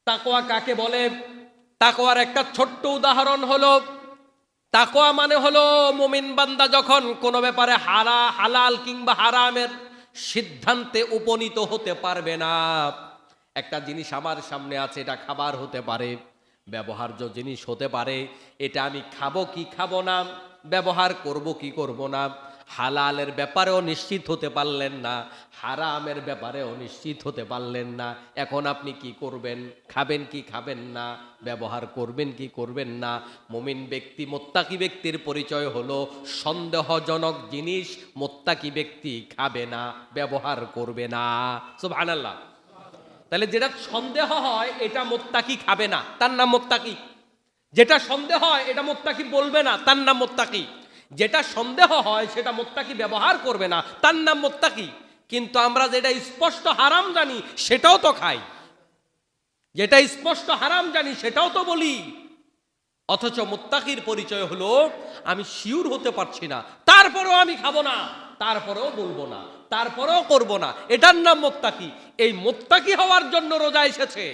তাকওয়া কাকে বলে? তাকওয়ার একটা ছোট্ট উদাহরণ হলো, তাকওয়া মানে হলো মুমিন বান্দা যখন কোনো ব্যাপারে হালাল কিংবা হারামের সিদ্ধান্তে উপনীত হতে পারবে না। একটা জিনিস আমার সামনে আছে, এটা খাবার হতে পারে, ব্যবহার্য জিনিস হতে পারে, এটা আমি খাবো কি খাবো না, ব্যবহার করব কি করব না। হালালের ব্যাপারেও নিশ্চিত হতে পারলেন না, হারামের ব্যাপারেও নিশ্চিত হতে পারলেন না। এখন আপনি কি করবেন? খাবেন কি খাবেন না, ব্যবহার করবেন কি করবেন না। মুমিন ব্যক্তি, মুত্তাকি ব্যক্তির পরিচয় হলো সন্দেহজনক জিনিস মুত্তাকি ব্যক্তি খাবে না, ব্যবহার করবে না। সুবহানাল্লাহ। তাহলে যেটা সন্দেহ হয় এটা মুত্তাকি খাবে না, তার নাম মুত্তাকি। যেটা সন্দেহ হয় এটা মুত্তাকি বলবে না, তার নাম মুত্তাকি। যেটা সন্দেহ হয় সেটা মুত্তাকি ব্যবহার করবে না, তার নাম মুত্তাকি। কিন্তু আমরা যেটা স্পষ্ট হারাম জানি সেটাও তো খাই, যেটা স্পষ্ট হারাম জানি সেটাও তো বলি। অথচ মুত্তাকির পরিচয় হলো আমি শিওর হতে পারছি না, তারপরেও আমি খাবো না, তারপরেও বলবো না, তারপরেও করব না, এটার নাম মুত্তাকি। এই মুত্তাকি হওয়ার জন্য রোজা এসেছে।